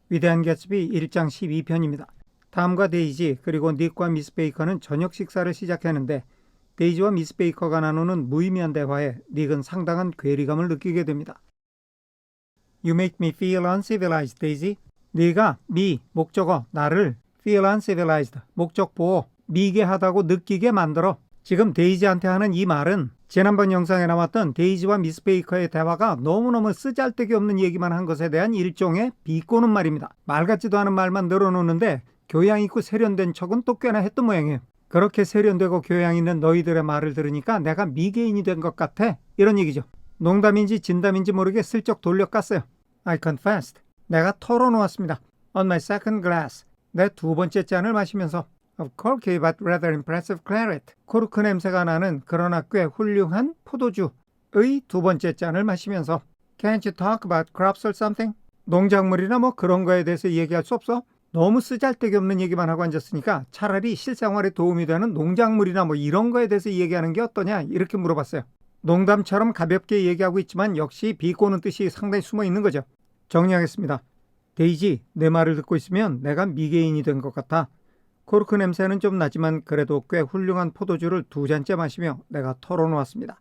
위대한 개츠비 1장 12편입니다. 탐과 데이지 그리고 닉과 미스 베이커는 저녁 식사를 시작했는데 데이지와 미스 베이커가 나누는 무의미한 대화에 닉은 상당한 괴리감을 느끼게 됩니다. You make me feel uncivilized, Daisy. 네가 me, 목적어, 나를 feel uncivilized, 목적보호, 미개하다고 느끼게 만들어. 지금 데이지한테 하는 이 말은 지난번 영상에 나왔던 데이지와 미스 베이커의 대화가 너무너무 쓰잘데기 없는 얘기만 한 것에 대한 일종의 비꼬는 말입니다. 말 같지도 않은 말만 늘어놓는데 교양 있고 세련된 척은 또 꽤나 했던 모양이에요. 그렇게 세련되고 교양 있는 너희들의 말을 들으니까 내가 미개인이 된 것 같아. 이런 얘기죠. 농담인지 진담인지 모르게 슬쩍 돌려깠어요. I confessed. 내가 털어놓았습니다. On my second glass. 내 두 번째 잔을 마시면서 Of corky but rather impressive claret. 코르크 냄새가 나는 그러나 꽤 훌륭한 포도주의 두 번째 잔을 마시면서 Can't you talk about crops or something? 농작물이나 뭐 그런 거에 대해서 얘기할 수 없어? 너무 쓰잘데기 없는 얘기만 하고 앉았으니까 차라리 실생활에 도움이 되는 농작물이나 뭐 이런 거에 대해서 얘기하는 게 어떠냐 이렇게 물어봤어요. 농담처럼 가볍게 얘기하고 있지만 역시 비꼬는 뜻이 상당히 숨어 있는 거죠. 정리하겠습니다. 데이지, 내 말을 듣고 있으면 내가 미개인이 된 것 같아. 코르크 냄새는 좀 나지만 그래도 꽤 훌륭한 포도주를 두 잔째 마시며 내가 털어놓았습니다.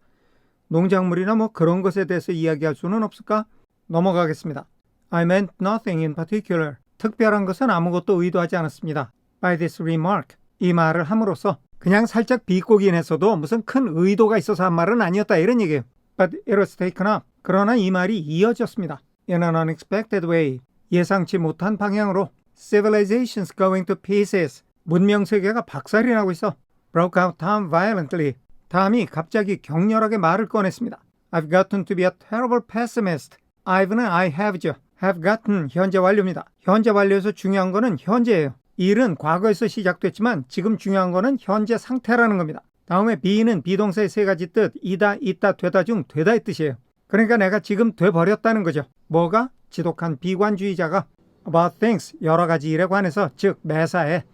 농작물이나 뭐 그런 것에 대해서 이야기할 수는 없을까? 넘어가겠습니다. I meant nothing in particular. 특별한 것은 아무것도 의도하지 않았습니다. By this remark. 이 말을 함으로써 그냥 살짝 비꼬긴 했어도 무슨 큰 의도가 있어서 한 말은 아니었다 이런 얘기예요. But it was taken up. 그러나 이 말이 이어졌습니다. In an unexpected way. 예상치 못한 방향으로. Civilization's going to pieces. 문명 세계가 박살이 나고 있어. Broke out Tom violently. 탐이 갑자기 격렬하게 말을 꺼냈습니다. I've gotten to be a terrible pessimist. I've는 I have죠. have gotten 현재 완료입니다. 현재 완료에서 중요한 거는 현재예요. 일은 과거에서 시작됐지만 지금 중요한 거는 현재 상태라는 겁니다. 다음에 be는 비동사의 세 가지 뜻, 이다, 있다, 되다 중 되다의 뜻이에요. 그러니까 내가 지금 돼버렸다는 거죠. 뭐가? 지독한 비관주의자가 about things, 여러 가지 일에 관해서, 즉 매사에.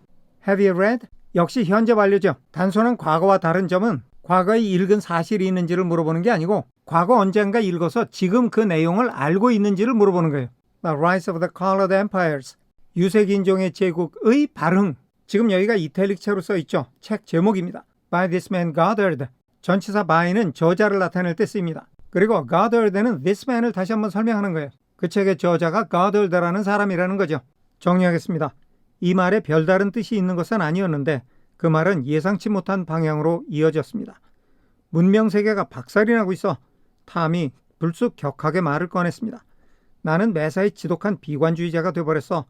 Have you read? 역시 현재 완료죠. 단순한 과거와 다른 점은 과거에 읽은 사실이 있는지를 물어보는 게 아니고 과거 언젠가 읽어서 지금 그 내용을 알고 있는지를 물어보는 거예요. The Rise of the Colored Empires. 유색인종의 제국의 발흥. 지금 여기가 이탈릭체로 써있죠. 책 제목입니다. By this man Goddard. 전치사 by는 저자를 나타낼 때 쓰입니다. 그리고 Goddard는 this man을 다시 한번 설명하는 거예요. 그 책의 저자가 Goddard라는 사람이라는 거죠. 정리하겠습니다. 이 말에 별다른 뜻이 있는 것은 아니었는데 그 말은 예상치 못한 방향으로 이어졌습니다. 문명세계가 박살이 나고 있어. 탐이 불쑥 격하게 말을 꺼냈습니다. 나는 매사에 지독한 비관주의자가 돼버렸어.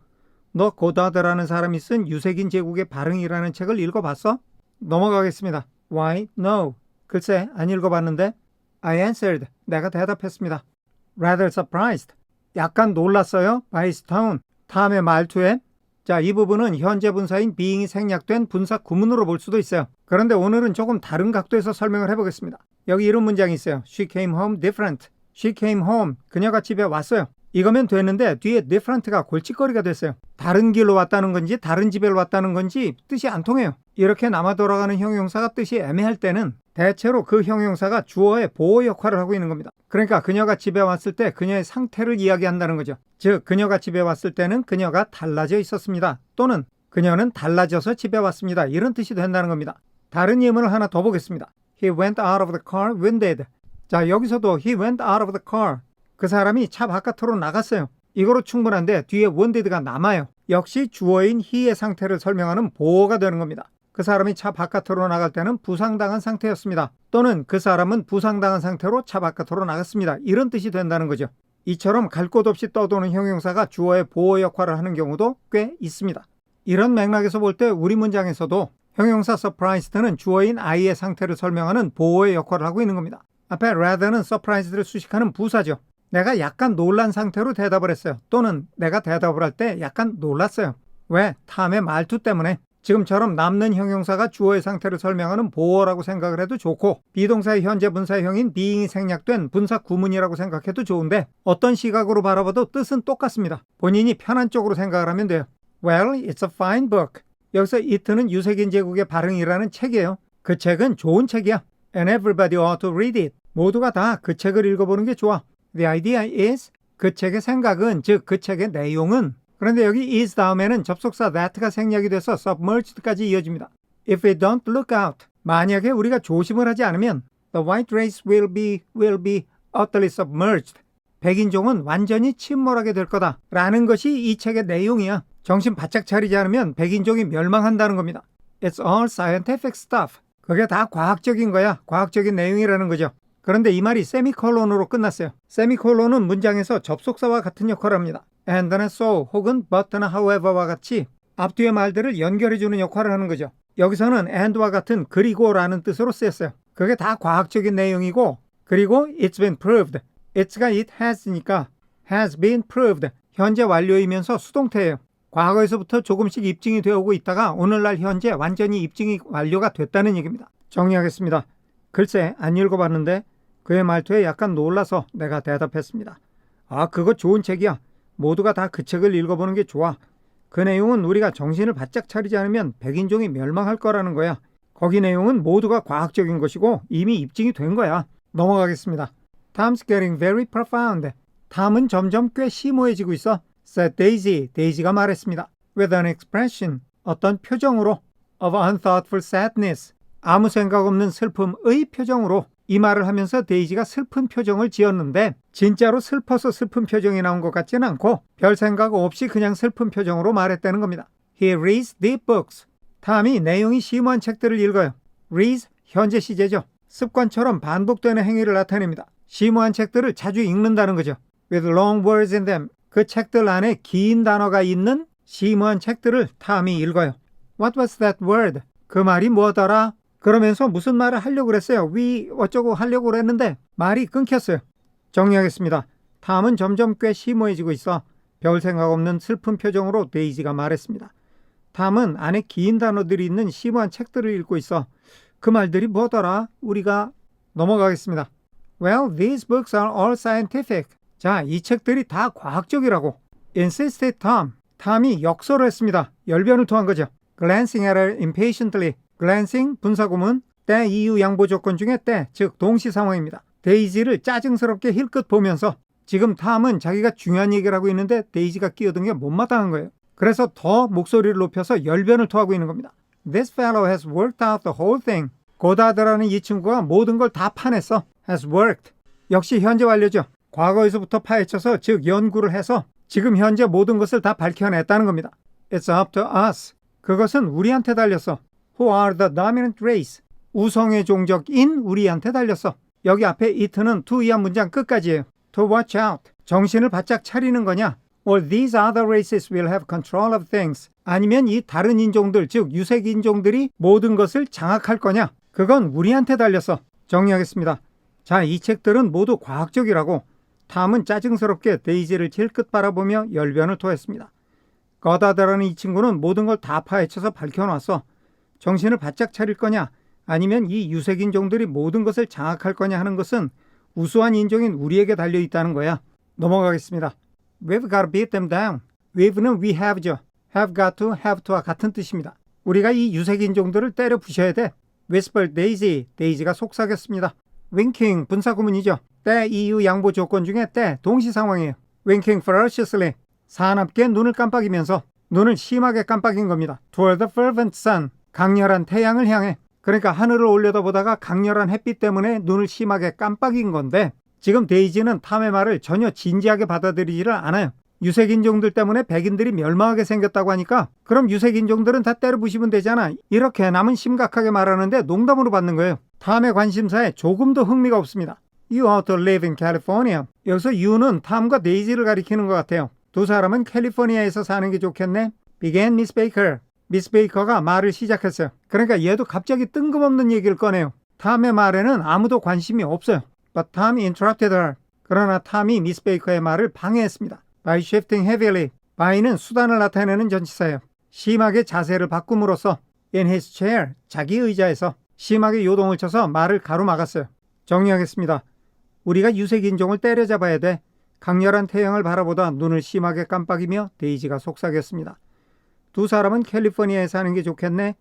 너 고다드라는 사람이 쓴 유색인 제국의 발흥이라는 책을 읽어봤어? 넘어가겠습니다. Why? No. 글쎄, 안 읽어봤는데. I answered. 내가 대답했습니다. Rather surprised. 약간 놀랐어요. By his tone. 탐의 말투에. 자, 이 부분은 현재 분사인 being이 생략된 분사 구문으로 볼 수도 있어요. 그런데 오늘은 조금 다른 각도에서 설명을 해보겠습니다. 여기 이런 문장이 있어요. She came home different. She came home. 그녀가 집에 왔어요. 이거면 됐는데 뒤에 different가 골칫거리가 됐어요. 다른 길로 왔다는 건지 다른 집에 왔다는 건지 뜻이 안 통해요. 이렇게 남아 돌아가는 형용사가 뜻이 애매할 때는 대체로 그 형용사가 주어의 보호 역할을 하고 있는 겁니다. 그러니까 그녀가 집에 왔을 때 그녀의 상태를 이야기한다는 거죠. 즉 그녀가 집에 왔을 때는 그녀가 달라져 있었습니다. 또는 그녀는 달라져서 집에 왔습니다. 이런 뜻이 된다는 겁니다. 다른 예문을 하나 더 보겠습니다. He went out of the car winded. 자, 여기서도 he went out of the car. 그 사람이 차 바깥으로 나갔어요. 이거로 충분한데 뒤에 winded가 남아요. 역시 주어인 he의 상태를 설명하는 보호가 되는 겁니다. 그 사람이 차 바깥으로 나갈 때는 부상당한 상태였습니다. 또는 그 사람은 부상당한 상태로 차 바깥으로 나갔습니다. 이런 뜻이 된다는 거죠. 이처럼 갈 곳 없이 떠도는 형용사가 주어의 보호 역할을 하는 경우도 꽤 있습니다. 이런 맥락에서 볼 때 우리 문장에서도 형용사 surprised는 주어인 I의 상태를 설명하는 보호의 역할을 하고 있는 겁니다. 앞에 rather는 surprised를 수식하는 부사죠. 내가 약간 놀란 상태로 대답을 했어요. 또는 내가 대답을 할 때 약간 놀랐어요. 왜? 탐의 말투 때문에. 지금처럼 남는 형용사가 주어의 상태를 설명하는 보어라고 생각을 해도 좋고 비동사의 현재 분사형인 being이 생략된 분사 구문이라고 생각해도 좋은데 어떤 시각으로 바라봐도 뜻은 똑같습니다. 본인이 편한 쪽으로 생각을 하면 돼요. Well, it's a fine book. 여기서 it는 유색인 제국의 발흥이라는 책이에요. 그 책은 좋은 책이야. And everybody ought to read it. 모두가 다 그 책을 읽어보는 게 좋아. The idea is 그 책의 생각은 즉 그 책의 내용은 그런데 여기 is 다음에는 접속사 that가 생략이 돼서 submerged까지 이어집니다. If we don't look out, 만약에 우리가 조심을 하지 않으면 the white race will be utterly submerged. 백인종은 완전히 침몰하게 될 거다 라는 것이 이 책의 내용이야. 정신 바짝 차리지 않으면 백인종이 멸망한다는 겁니다. It's all scientific stuff. 그게 다 과학적인 거야. 과학적인 내용이라는 거죠. 그런데 이 말이 세미콜론으로 끝났어요. 세미콜론은 문장에서 접속사와 같은 역할을 합니다. and나 so 혹은 but나 however와 같이 앞뒤의 말들을 연결해주는 역할을 하는 거죠. 여기서는 and와 같은 그리고라는 뜻으로 쓰였어요. 그게 다 과학적인 내용이고, 그리고 it's been proved. it's가 it has니까 has been proved. 현재 완료이면서 수동태예요. 과거에서부터 조금씩 입증이 되어오고 있다가 오늘날 현재 완전히 입증이 완료가 됐다는 얘기입니다. 정리하겠습니다. 글쎄 안 읽어봤는데 그의 말투에 약간 놀라서 내가 대답했습니다. 아, 그거 좋은 책이야. 모두가 다 그 책을 읽어보는 게 좋아. 그 내용은 우리가 정신을 바짝 차리지 않으면 백인종이 멸망할 거라는 거야. 거기 내용은 모두가 과학적인 것이고 이미 입증이 된 거야. 넘어가겠습니다. Tom's getting very profound. 탐은 점점 꽤 심오해지고 있어. said Daisy. 데이지가 말했습니다. With an expression. 어떤 표정으로. of unthoughtful sadness. 아무 생각 없는 슬픔의 표정으로. 이 말을 하면서 데이지가 슬픈 표정을 지었는데 진짜로 슬퍼서 슬픈 표정이 나온 것 같지는 않고 별 생각 없이 그냥 슬픈 표정으로 말했다는 겁니다. He reads deep books. 탐이 내용이 심오한 책들을 읽어요. reads 현재 시제죠. 습관처럼 반복되는 행위를 나타냅니다. 심오한 책들을 자주 읽는다는 거죠. With long words in them. 그 책들 안에 긴 단어가 있는 심오한 책들을 탐이 읽어요. What was that word? 그 말이 뭐더라? 그러면서 무슨 말을 하려고 그랬어요. we 어쩌고 하려고 그랬는데 말이 끊겼어요. 정리하겠습니다. 탐은 점점 꽤 심오해지고 있어 별 생각 없는 슬픈 표정으로 데이지가 말했습니다. 탐은 안에 긴 단어들이 있는 심오한 책들을 읽고 있어. 그 말들이 뭐더라? 우리가 넘어가겠습니다. Well, these books are all scientific. 자, 이 책들이 다 과학적이라고. Insisted Tom. 탐이 역설을 했습니다. 열변을 토한 거죠. Glancing at her impatiently. glancing 분사구문 때 이유 양보 조건 중에 때, 즉 동시 상황입니다. 데이지를 짜증스럽게 힐끗 보면서 지금 탐은 자기가 중요한 얘기를 하고 있는데 데이지가 끼어든 게 못마땅한 거예요. 그래서 더 목소리를 높여서 열변을 토하고 있는 겁니다. This fellow has worked out the whole thing. 고다드라는 이 친구가 모든 걸 다 파냈어. has worked. 역시 현재 완료죠. 과거에서부터 파헤쳐서 즉 연구를 해서 지금 현재 모든 것을 다 밝혀냈다는 겁니다. It's up to us. 그것은 우리한테 달렸어. Who are the dominant race? 우성의 종족인 우리한테 달렸어. 여기 앞에 it는 to 이한 문장 끝까지예요. To watch out. 정신을 바짝 차리는 거냐? Or these other races will have control of things. 아니면 이 다른 인종들, 즉 유색 인종들이 모든 것을 장악할 거냐? 그건 우리한테 달렸어. 정리하겠습니다. 자, 이 책들은 모두 과학적이라고. 탐은 짜증스럽게 데이지를 질끗 바라보며 열변을 토했습니다. 거다드라는 이 친구는 모든 걸 다 파헤쳐서 밝혀놨어. 정신을 바짝 차릴 거냐? 아니면 이 유색 인종들이 모든 것을 장악할 거냐 하는 것은 우수한 인종인 우리에게 달려있다는 거야. 넘어가겠습니다. We've got to beat them down. We've는 we have죠. Have got to, have to와 같은 뜻입니다. 우리가 이 유색 인종들을 때려 부셔야 돼. Whispered Daisy. 데이지가 속삭였습니다. Winking 분사구문이죠. 때 이유 양보 조건 중에 때 동시 상황이에요. Winking ferociously. 사납게 눈을 깜빡이면서 눈을 심하게 깜빡인 겁니다. Toward the fervent sun. 강렬한 태양을 향해. 그러니까 하늘을 올려다보다가 강렬한 햇빛 때문에 눈을 심하게 깜빡인 건데 지금 데이지는 탐의 말을 전혀 진지하게 받아들이지를 않아요. 유색인종들 때문에 백인들이 멸망하게 생겼다고 하니까 그럼 유색인종들은 다 때려 부시면 되잖아. 이렇게 남은 심각하게 말하는데 농담으로 받는 거예요. 탐의 관심사에 조금도 흥미가 없습니다. You ought to live in California. 여기서 you는 탐과 데이지를 가리키는 것 같아요. 두 사람은 캘리포니아에서 사는 게 좋겠네. began Miss Baker. 미스 베이커가 말을 시작했어요. 그러니까 얘도 갑자기 뜬금없는 얘기를 꺼내요. 탐의 말에는 아무도 관심이 없어요. But Tom interrupted her. 그러나 탐이 미스 베이커의 말을 방해했습니다. By shifting heavily. by는 수단을 나타내는 전치사예요. 심하게 자세를 바꿈으로써 in his chair. 자기 의자에서 심하게 요동을 쳐서 말을 가로막았어요. 정리하겠습니다. 우리가 유색인종을 때려잡아야 돼. 강렬한 태양을 바라보다 눈을 심하게 깜빡이며 데이지가 속삭였습니다. 두 사람은 캘리포니아에 사는 게 좋겠네.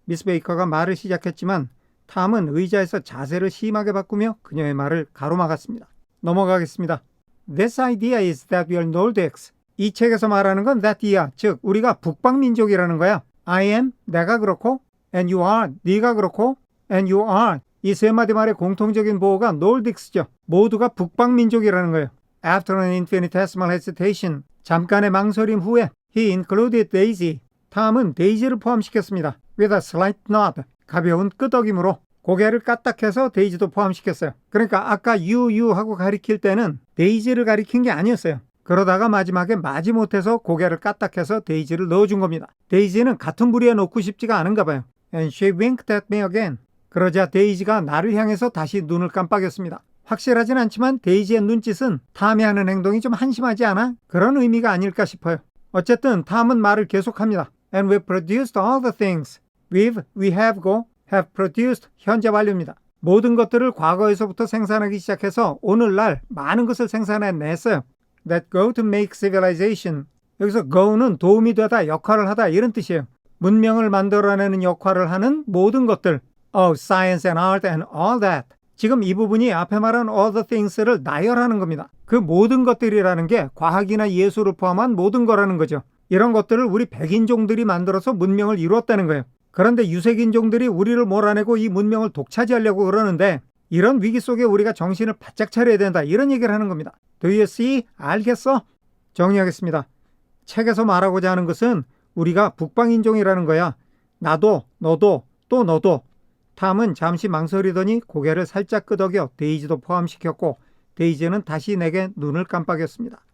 미스 베이커가 말을 시작했지만 탐은 의자에서 자세를 심하게 바꾸며 그녀의 말을 가로막았습니다. 넘어가겠습니다. This idea is that we are Nordics. 이 책에서 말하는 건 that 이야. 즉 우리가 북방민족이라는 거야. I am, 내가 그렇고, and you are, 네가 그렇고, and you are. 이 세 마디 말의 공통적인 보호가 Nordic스죠. 모두가 북방민족이라는 거예요. After an infinitesimal hesitation, 잠깐의 망설임 후에 he included Daisy. 탐은 데이지를 포함시켰습니다. With a slight nod, 가벼운 끄덕임으로 고개를 까딱해서 데이지도 포함시켰어요. 그러니까 아까 you 하고 가리킬 때는 데이지를 가리킨 게 아니었어요. 그러다가 마지막에 마지못해서 고개를 까딱해서 데이지를 넣어준 겁니다. 데이지는 같은 부리에 놓고 싶지가 않은가 봐요. And she winked at me again. 그러자 데이지가 나를 향해서 다시 눈을 깜빡였습니다. 확실하진 않지만 데이지의 눈짓은 탐이 하는 행동이 좀 한심하지 않아? 그런 의미가 아닐까 싶어요. 어쨌든 탐은 말을 계속합니다. And we've produced all the things. we have고 have produced 현재 완료입니다. 모든 것들을 과거에서부터 생산하기 시작해서 오늘날 많은 것을 생산해냈어요. That go to make civilization. 여기서 go는 도움이 되다, 역할을 하다 이런 뜻이에요. 문명을 만들어내는 역할을 하는 모든 것들. Oh, science and art and all that. 지금 이 부분이 앞에 말한 all the things를 나열하는 겁니다. 그 모든 것들이라는 게 과학이나 예술을 포함한 모든 거라는 거죠. 이런 것들을 우리 백인종들이 만들어서 문명을 이루었다는 거예요. 그런데 유색인종들이 우리를 몰아내고 이 문명을 독차지하려고 그러는데 이런 위기 속에 우리가 정신을 바짝 차려야 된다. 이런 얘기를 하는 겁니다. Do you see? 알겠어? 정리하겠습니다. 책에서 말하고자 하는 것은 우리가 북방인종이라는 거야. 나도, 너도, 또 너도. 탐은 잠시 망설이더니 고개를 살짝 끄덕여 데이지도 포함시켰고 데이지는 다시 내게 눈을 깜빡였습니다.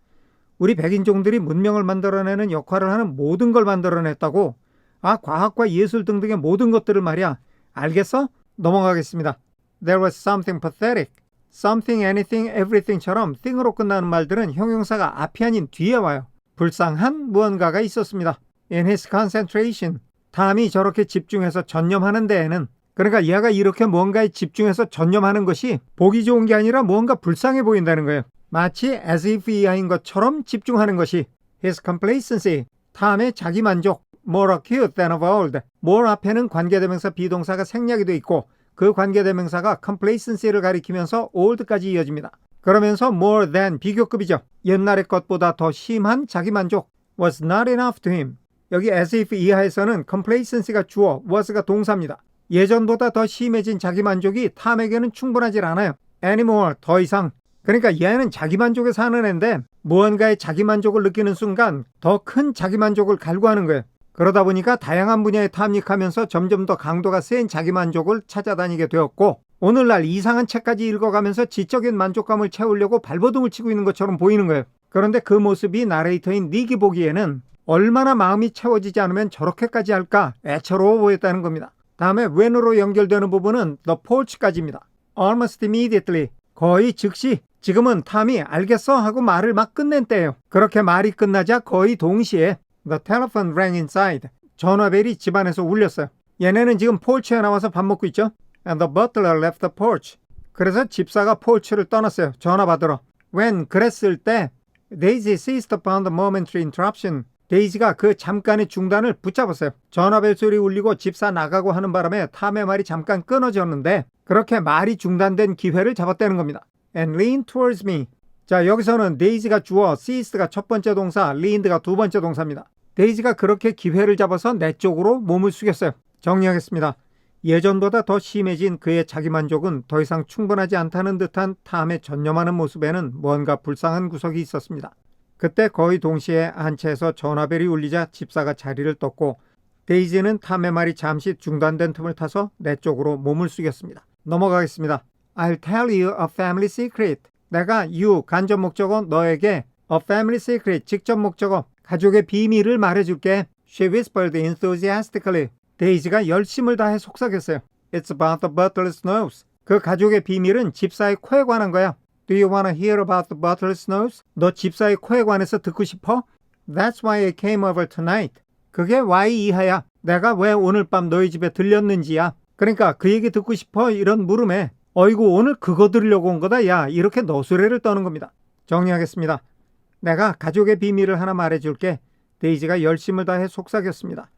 우리 백인종들이 문명을 만들어내는 역할을 하는 모든 걸 만들어냈다고? 아, 과학과 예술 등등의 모든 것들을 말이야. 알겠어? 넘어가겠습니다. There was something pathetic. Something, anything, everything처럼 thing으로 끝나는 말들은 형용사가 앞이 아닌 뒤에 와요. 불쌍한 무언가가 있었습니다. In his concentration. 탐이 저렇게 집중해서 전념하는 데에는 그러니까 얘가 이렇게 뭔가에 집중해서 전념하는 것이 보기 좋은 게 아니라 뭔가 불쌍해 보인다는 거예요. 마치 as if 이하인 것처럼 집중하는 것이 his complacency, 탐의 자기만족, more acute than of old. more 앞에는 관계대명사 비동사가 생략이 돼 있고 그 관계대명사가 complacency를 가리키면서 old까지 이어집니다. 그러면서 more than 비교급이죠. 옛날의 것보다 더 심한 자기만족 was not enough to him. 여기 as if 이하에서는 complacency가 주어, was가 동사입니다. 예전보다 더 심해진 자기만족이 탐에게는 충분하지 않아요. anymore, 더 이상. 그러니까 얘는 자기만족에 사는 애인데 무언가의 자기만족을 느끼는 순간 더 큰 자기만족을 갈구하는 거예요. 그러다 보니까 다양한 분야에 탐닉하면서 점점 더 강도가 센 자기만족을 찾아다니게 되었고 오늘날 이상한 책까지 읽어가면서 지적인 만족감을 채우려고 발버둥을 치고 있는 것처럼 보이는 거예요. 그런데 그 모습이 나레이터인 닉이 보기에는 얼마나 마음이 채워지지 않으면 저렇게까지 할까 애처로워 보였다는 겁니다. 다음에 when으로 연결되는 부분은 the porch까지입니다. Almost immediately, 거의 즉시. 지금은 탐이 알겠어 하고 말을 막 끝낸 때예요. 그렇게 말이 끝나자 거의 동시에 the telephone rang inside. 전화벨이 집안에서 울렸어요. 얘네는 지금 porch에 나와서 밥 먹고 있죠. And the butler left the porch. 그래서 집사가 porch를 떠났어요. 전화 받으러. When 그랬을 때 Daisy seized upon the momentary interruption. 데이지가 그 잠깐의 중단을 붙잡았어요. 전화벨 소리 울리고 집사 나가고 하는 바람에 탐의 말이 잠깐 끊어졌는데 그렇게 말이 중단된 기회를 잡았다는 겁니다. And leaned towards me. 자, 여기서는 데이지가 주어, seized가 첫 번째 동사, leaned가 두 번째 동사입니다. 데이지가 그렇게 기회를 잡아서 내 쪽으로 몸을 숙였어요. 정리하겠습니다. 예전보다 더 심해진 그의 자기만족은 더 이상 충분하지 않다는 듯한 탐에 전념하는 모습에는 뭔가 불쌍한 구석이 있었습니다. 그때 거의 동시에 한 채에서 전화벨이 울리자 집사가 자리를 떴고 데이지는 탐의 말이 잠시 중단된 틈을 타서 내 쪽으로 몸을 숙였습니다. 넘어가겠습니다. I'll tell you a family secret. 내가 you 간접 목적어 너에게 a family secret 직접 목적어 가족의 비밀을 말해줄게. She whispered enthusiastically. 데이지가 열심을 다해 속삭였어요. It's about the butler's nose. 그 가족의 비밀은 집사의 코에 관한 거야. Do you want to hear about the butler's nose? 너 집사의 코에 관해서 듣고 싶어? That's why I came over tonight. 그게 why 이하야. 내가 왜 오늘 밤 너희 집에 들렸는지야. 그러니까 그 얘기 듣고 싶어? 이런 물음에 어이구 오늘 그거 들으려고 온 거다. 야 이렇게 너수레를 떠는 겁니다. 정리하겠습니다. 내가 가족의 비밀을 하나 말해줄게. 데이지가 열심을 다해 속삭였습니다.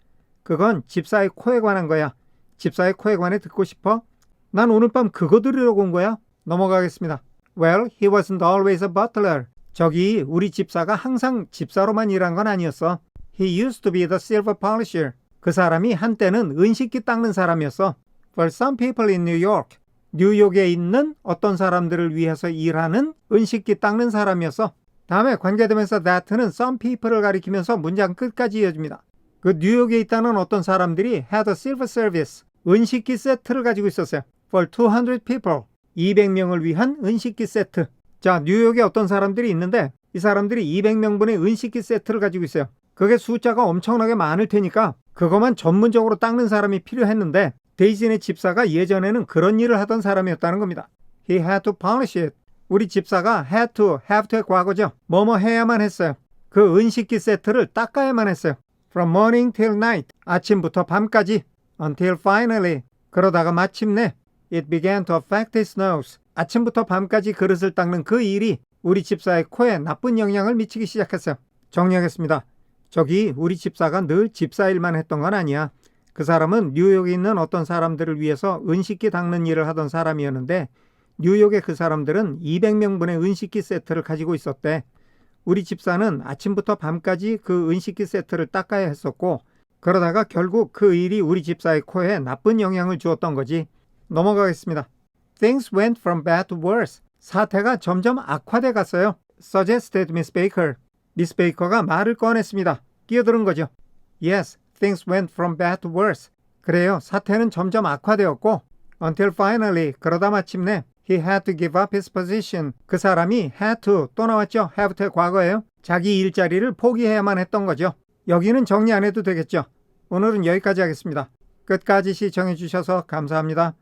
그건 집사의 코에 관한 거야. 집사의 코에 관해 듣고 싶어? 난 오늘 밤 그거 들으려고 온 거야. 넘어가겠습니다. Well, he wasn't always a butler. 저기 우리 집사가 항상 집사로만 일한 건 아니었어. He used to be the silver polisher. 그 사람이 한때는 은식기 닦는 사람이었어. For some people in New York. 뉴욕에 있는 어떤 사람들을 위해서 일하는 은식기 닦는 사람이었어. 다음에 관계되면서 that는 some people을 가리키면서 문장 끝까지 이어집니다. 그 뉴욕에 있다는 어떤 사람들이 had a silver service. 은식기 세트를 가지고 있었어요. For 200 people. 200명을 위한 은식기 세트. 자, 뉴욕에 어떤 사람들이 있는데 이 사람들이 200명분의 은식기 세트를 가지고 있어요. 그게 숫자가 엄청나게 많을 테니까 그것만 전문적으로 닦는 사람이 필요했는데 데이지네 집사가 예전에는 그런 일을 하던 사람이었다는 겁니다. He had to polish it. 우리 집사가 had to, have to의 과거죠. 뭐뭐 해야만 했어요. 그 은식기 세트를 닦아야만 했어요. From morning till night. 아침부터 밤까지. Until finally. 그러다가 마침내 it began to affect his nose. 아침부터 밤까지 그릇을 닦는 그 일이 우리 집사의 코에 나쁜 영향을 미치기 시작했어요. 정리하겠습니다. 저기 우리 집사가 늘 집사 일만 했던 건 아니야. 그 사람은 뉴욕에 있는 어떤 사람들을 위해서 은식기 닦는 일을 하던 사람이었는데 뉴욕의 그 사람들은 200명분의 은식기 세트를 가지고 있었대. 우리 집사는 아침부터 밤까지 그 은식기 세트를 닦아야 했었고 그러다가 결국 그 일이 우리 집사의 코에 나쁜 영향을 주었던 거지. 넘어가겠습니다. Things went from bad to worse. 사태가 점점 악화돼 갔어요. Suggested Miss Baker. 미스 베이커가 말을 꺼냈습니다. 끼어드는 거죠. Yes, things went from bad to worse. 그래요. 사태는 점점 악화되었고 until finally, 그러다 마침내 he had to give up his position. 그 사람이 had to, 또 나왔죠. have to의 과거예요. 자기 일자리를 포기해야만 했던 거죠. 여기는 정리 안 해도 되겠죠. 오늘은 여기까지 하겠습니다. 끝까지 시청해 주셔서 감사합니다.